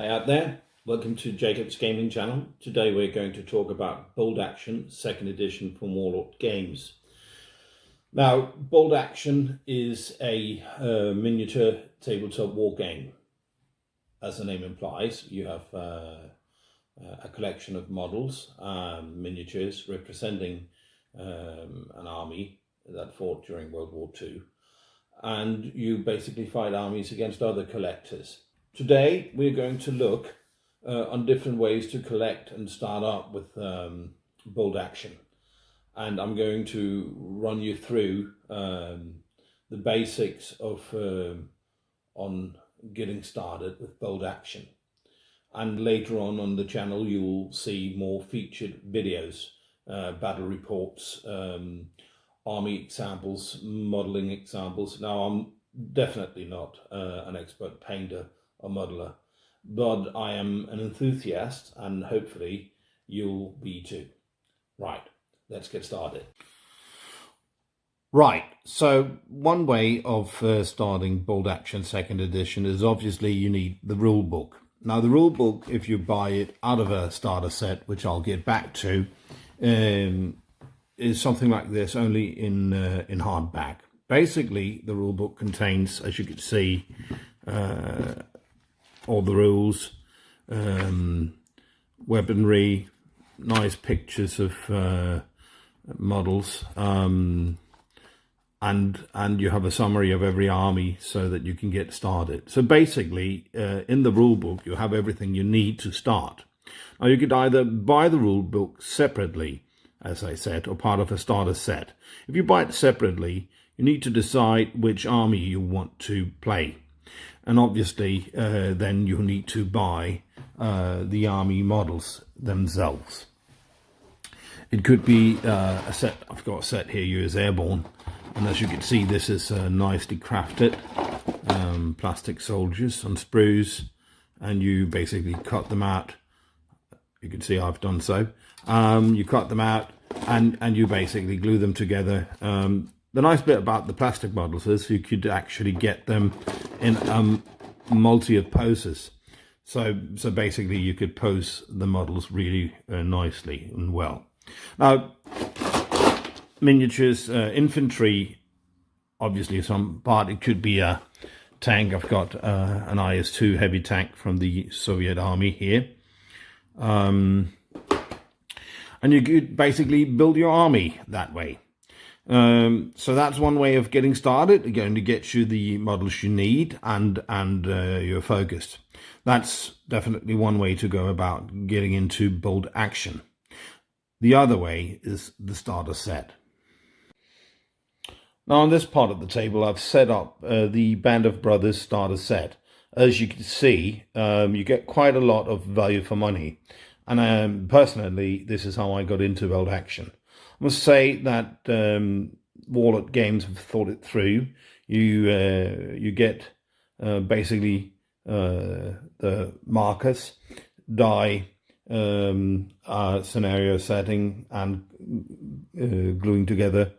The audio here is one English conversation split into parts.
Hi out there, welcome to Jacob's Gaming Channel. Today we're going to talk about Bold Action 2nd edition from Warlord Games. Now, Bold Action is a miniature tabletop war game. As the name implies, you have a collection of models, miniatures representing an army that fought during World War II. And you basically fight armies against other collectors. Today we're going to look on different ways to collect and start up with Bold Action, and I'm going to run you through the basics of on getting started with Bold Action. And later on the channel you will see more featured videos, battle reports, army examples, modeling examples. Now, I'm definitely not an expert painter or modeler, but I am an enthusiast, and hopefully you'll be too. Right, let's get started. Right, so one way of starting Bold Action 2nd edition is obviously you need the rule book. Now, the rule book, if you buy it out of a starter set, which I'll get back to, is something like this, only in hardback. Basically, the rule book contains, as you can see, all the rules, weaponry, nice pictures of models, and you have a summary of every army so that you can get started. So basically, in the rule book, you have everything you need to start. Now, you could either buy the rule book separately, as I said, or part of a starter set. If you buy it separately, you need to decide which army you want to play. And obviously, then you need to buy the army models themselves. It could be a set. I've got a set here, US Airborne, and as you can see, this is nicely crafted plastic soldiers on sprues, and you basically cut them out. You can see I've done so. You cut them out and you basically glue them together. The nice bit about the plastic models is you could actually get them in multi of poses. So basically you could pose the models really nicely and well. Now, miniatures, infantry, obviously some part, it could be a tank. I've got an IS-2 heavy tank from the Soviet army here. And you could basically build your army that way. So that's one way of getting started. It's going to get you the models you need, and you're focused. That's definitely one way to go about getting into Bold Action. The other way is the starter set. Now, on this part of the table, I've set up the Band of Brothers starter set. As you can see, you get quite a lot of value for money. And personally, this is how I got into Bold Action. I must say that Warlord Games have thought it through. You get basically the markers, die, scenario setting, and gluing together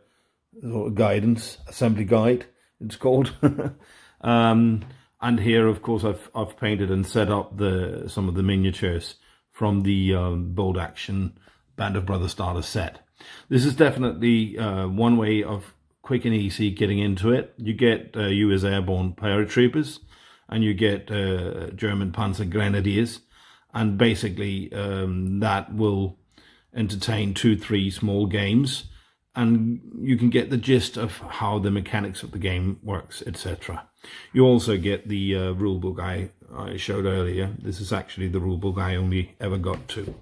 sort of guidance, assembly guide, it's called. And here, of course, I've painted and set up some of the miniatures from the Bold Action Band of Brothers starter set. This is definitely one way of quick and easy getting into it. You get US Airborne paratroopers, and you get German Panzer Grenadiers, and basically that will entertain 2-3 small games, and you can get the gist of how the mechanics of the game works, etc. You also get the rulebook I showed earlier. This is actually the rulebook I only ever got to.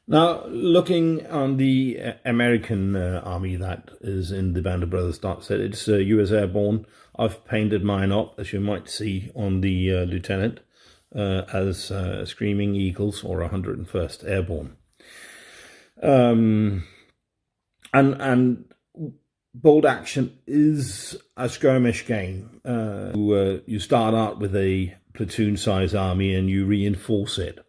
Now, looking on the American army that is in the Band of Brothers start set, it's US Airborne. I've painted mine up, as you might see on the lieutenant, as Screaming Eagles, or 101st Airborne. And Bold Action is a skirmish game. You start out with a platoon-size army and you reinforce it.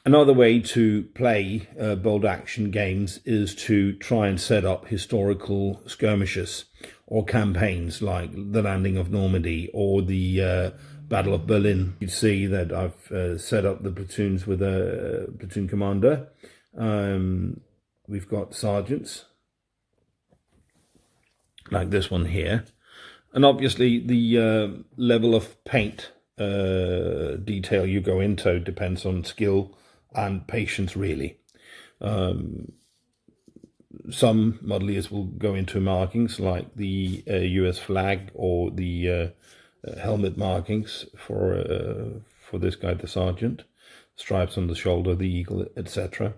Another way to play Bold Action games is to try and set up historical skirmishes or campaigns like the landing of Normandy or the Battle of Berlin. You see that I've set up the platoons with a platoon commander. We've got sergeants, like this one here. And obviously the level of paint detail you go into depends on skill and patience, really. Some modeliers will go into markings like the US flag or the helmet markings for this guy, the sergeant, stripes on the shoulder, the eagle, etc.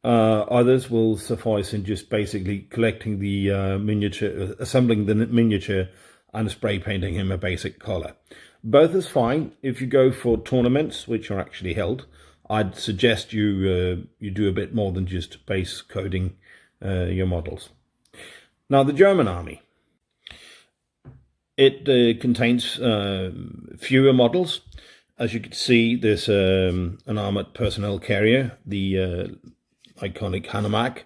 Others will suffice in just basically collecting the miniature, assembling the miniature and spray painting him a basic color. Both is fine. If you go for tournaments, which are actually held, I'd suggest you do a bit more than just base coding your models. Now, the German army. It contains fewer models. As you can see, there's an armored personnel carrier, the iconic Hanomag.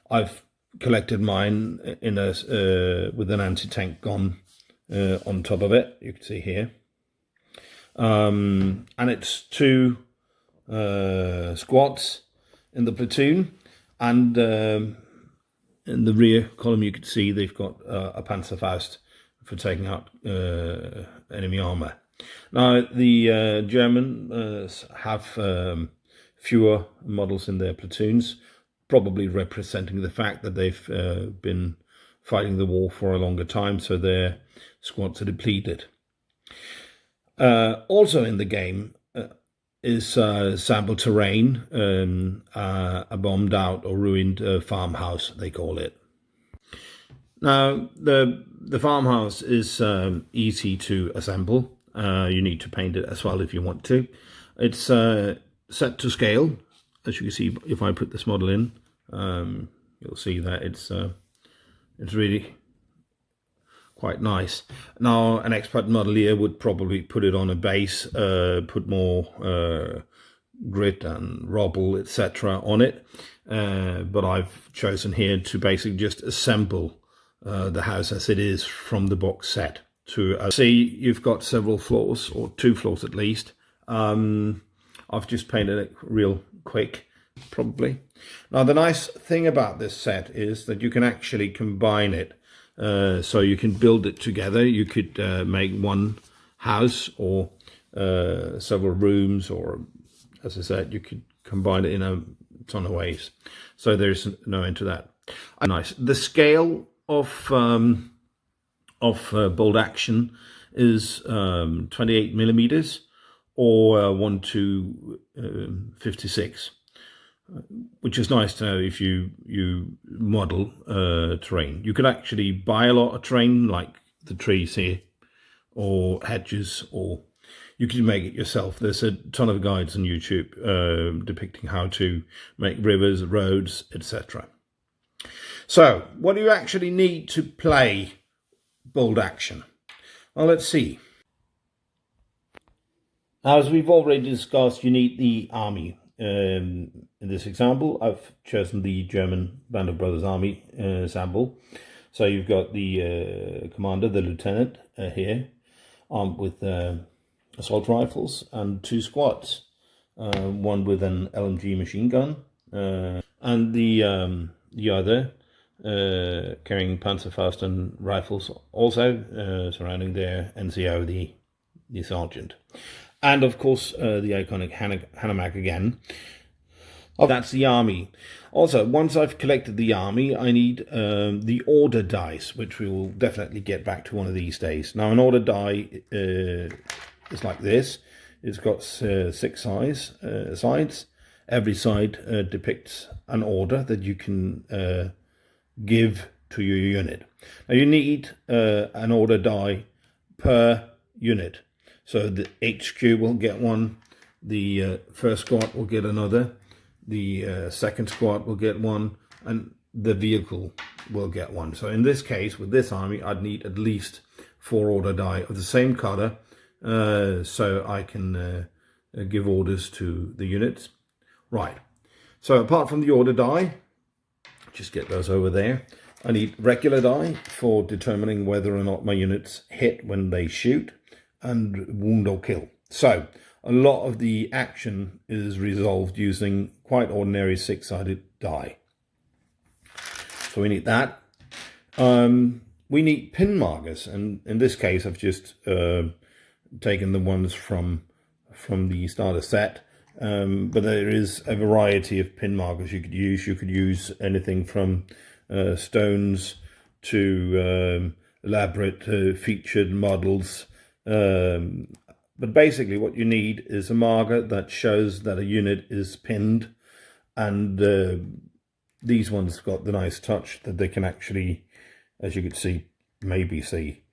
I've collected mine in with an anti-tank gun on top of it. You can see here, and it's 2 squads in the platoon, and in the rear column you can see they've got a Panzerfaust for taking out enemy armor. Now the Germans have fewer models in their platoons, probably representing the fact that they've been fighting the war for a longer time, so their squads are depleted. Also in the game is sample terrain, a bombed out or ruined farmhouse, they call it. Now the farmhouse is easy to assemble. You need to paint it as well if you want to. It's set to scale. As you can see, if I put this model in, you'll see that it's really quite nice. Now, an expert modelier would probably put it on a base, put more grit and rubble, etc. on it. But I've chosen here to basically just assemble the house as it is from the box set. To see, you've got several floors, or 2 floors at least. I've just painted it real quick, probably. Now, the nice thing about this set is that you can actually combine it. So you can build it together. You could make one house or several rooms, or, as I said, you could combine it in a ton of ways. So there's no end to that. Nice. The scale of bolt action is 28 millimeters or 1:56. Which is nice to know if you model terrain. You could actually buy a lot of terrain, like the trees here, or hedges, or you can make it yourself. There's a ton of guides on YouTube depicting how to make rivers, roads, etc. So, what do you actually need to play bold action? Well, let's see. Now, as we've already discussed, you need the army. In this example, I've chosen the German Band of Brothers Army sample. So you've got the commander, the lieutenant here, armed with assault rifles, and 2 squads, one with an LMG machine gun, and the other carrying Panzerfaust and rifles, also surrounding their NCO, the sergeant. And of course, the iconic Hanomag again. That's the army. Also, once I've collected the army, I need the order dice, which we will definitely get back to one of these days. Now, an order die is like this. It's got 6 sides. Every side depicts an order that you can give to your unit. Now, you need an order die per unit. So the HQ will get one, the first squad will get another, the second squad will get one, and the vehicle will get one. So in this case, with this army, I'd need at least 4 order die of the same color, so I can give orders to the units. Right. So apart from the order die, just get those over there. I need regular die for determining whether or not my units hit when they shoot, and wound or kill. So a lot of the action is resolved using quite ordinary 6-sided die. So we need that. We need pin markers, and in this case I've just taken the ones from the starter set, but there is a variety of pin markers you could use. You could use anything from stones to elaborate featured models, but basically what you need is a marker that shows that a unit is pinned, and these ones got the nice touch that they can actually, as you could see, maybe see,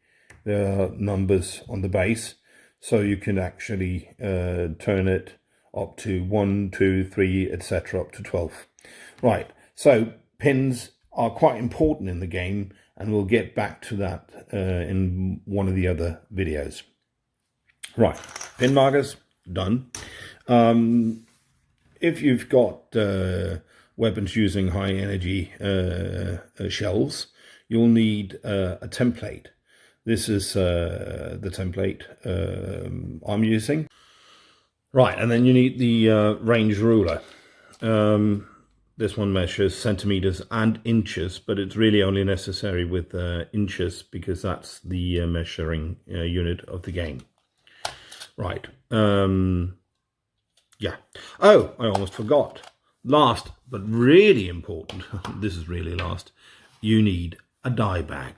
there are numbers on the base, so you can actually turn it up to 1, 2, 3, etc., up to 12. Right, so pins are quite important in the game, and we'll get back to that in one of the other videos. Right, pin markers, done. If you've got weapons using high energy shells, you'll need a template. This is the template I'm using. Right, and then you need the range ruler. This one measures centimeters and inches, but it's really only necessary with inches because that's the measuring unit of the game. Right. Yeah. Oh, I almost forgot. Last, but really important, this is really last, you need a die bag.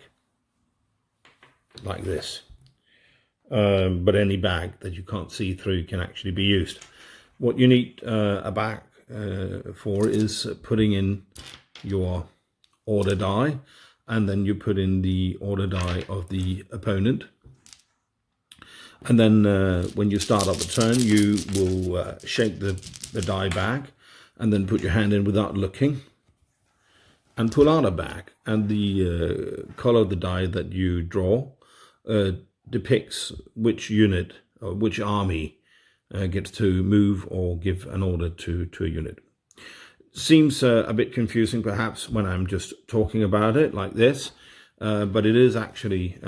Like this. But any bag that you can't see through can actually be used. What you need a bag for is putting in your order die, and then you put in the order die of the opponent. And then when you start up a turn, you will shake the die bag and then put your hand in without looking and pull out a bag. And the color of the die that you draw depicts which unit or which army gets to move or give an order to a unit. Seems a bit confusing perhaps when I'm just talking about it like this, but it is actually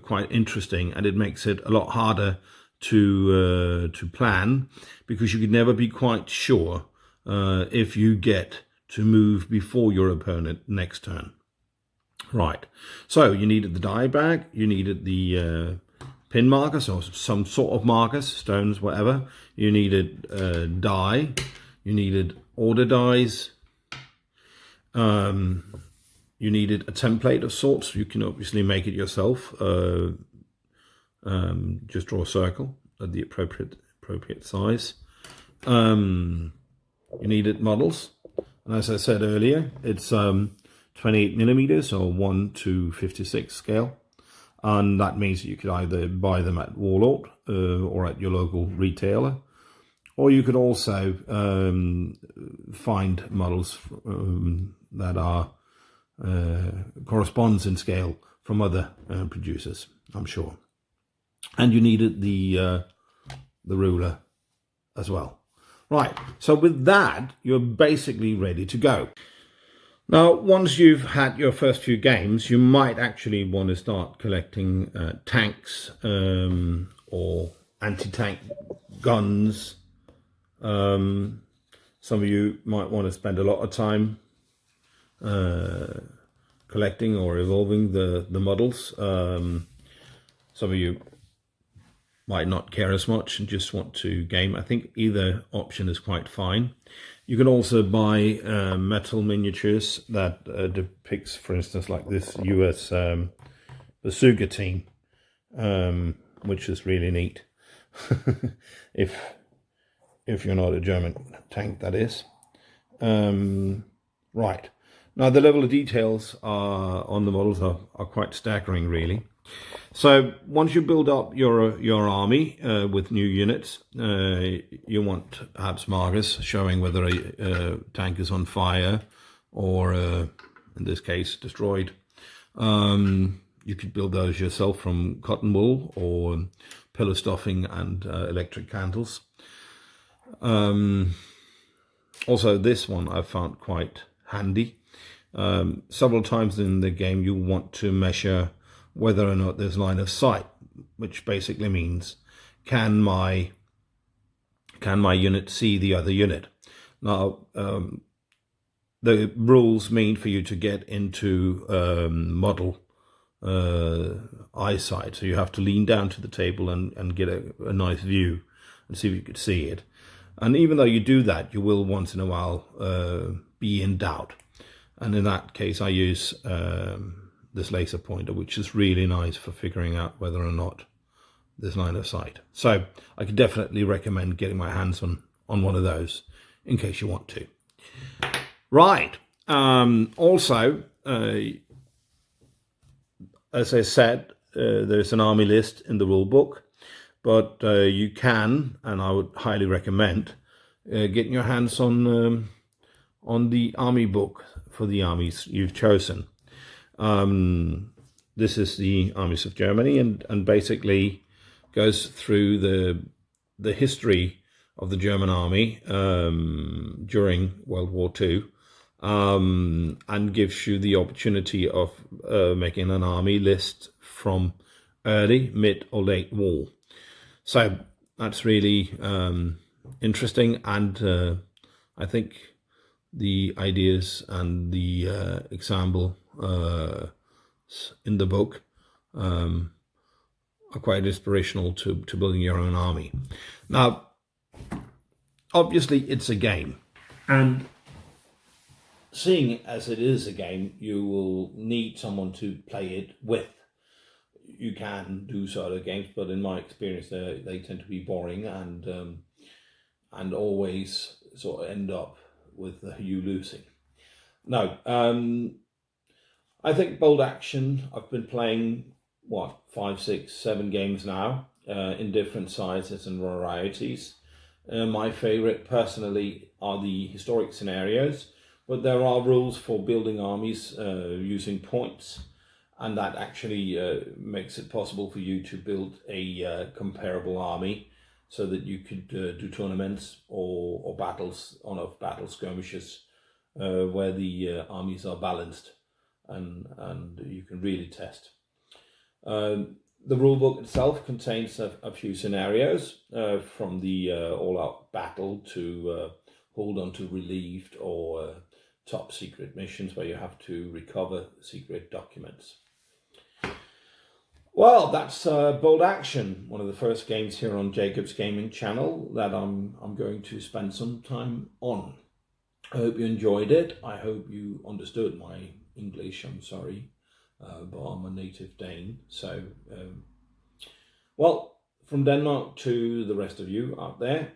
quite interesting, and it makes it a lot harder to plan, because you could never be quite sure if you get to move before your opponent next turn. Right, so you needed the die bag, you needed the pin markers or some sort of markers, stones, whatever. You needed die, you needed order dies, you needed a template of sorts. You can obviously make it yourself. Just draw a circle at the appropriate size. You needed models, and as I said earlier, it's 28 millimeters or 1:56 scale, and that means that you could either buy them at Warlord or at your local retailer, or you could also find models that are corresponds in scale from other producers, I'm sure. And you needed the ruler as well. Right, so with that, you're basically ready to go. Now, once you've had your first few games, you might actually want to start collecting tanks or anti-tank guns. Some of you might want to spend a lot of time collecting or evolving the models. Some of you might not care as much and just want to game. I think either option is quite fine. You can also buy metal miniatures that depicts, for instance, like this US bazooka team, which is really neat. if you're not a German tank, that is. Right. Now, the level of details on the models are quite staggering, really. So once you build up your army with new units, you want perhaps markers showing whether a tank is on fire or, in this case, destroyed. You could build those yourself from cotton wool or pillow stuffing and electric candles. Also, this one I found quite handy. Several times in the game you want to measure whether or not there's line of sight, which basically means can my unit see the other unit. Now, the rules mean for you to get into model eyesight, so you have to lean down to the table and get a nice view and see if you could see it. And even though you do that, you will once in a while be in doubt. And in that case, I use this laser pointer, which is really nice for figuring out whether or not there's line of sight. So I could definitely recommend getting my hands on one of those in case you want to. Right. Also, as I said, there's an army list in the rule book, but you can, and I would highly recommend, getting your hands on the army book for the armies you've chosen. This is the Armies of Germany, and basically goes through the history of the German army during World War II, and gives you the opportunity of making an army list from early, mid, or late war. So that's really interesting, and I think the ideas and the example in the book are quite inspirational to building your own army. Now, obviously it's a game, and seeing as it is a game, you will need someone to play it with. You can do solo games, but in my experience, they tend to be boring and always sort of end up with you losing. No, I think Bold Action, I've been playing, 5, 6, 7 games now, in different sizes and varieties. My favorite, personally, are the historic scenarios, but there are rules for building armies using points, and that actually makes it possible for you to build a comparable army, so that you could do tournaments or battles, on-off battle skirmishes, where the armies are balanced, and you can really test. The rulebook itself contains a few scenarios, from the all-out battle to hold on to relieved or top secret missions where you have to recover secret documents. Well, that's Bold Action, one of the first games here on Jacob's Gaming channel that I'm going to spend some time on. I hope you enjoyed it. I hope you understood my English. I'm sorry, but I'm a native Dane. So, well, from Denmark to the rest of you out there,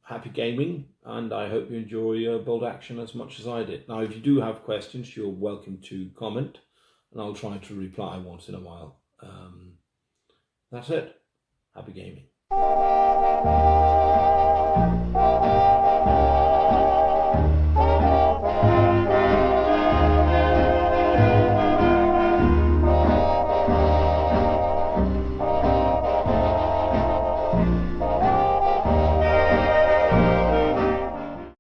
happy gaming, and I hope you enjoy Bold Action as much as I did. Now, if you do have questions, you're welcome to comment, and I'll try to reply once in a while. That's it. Happy gaming.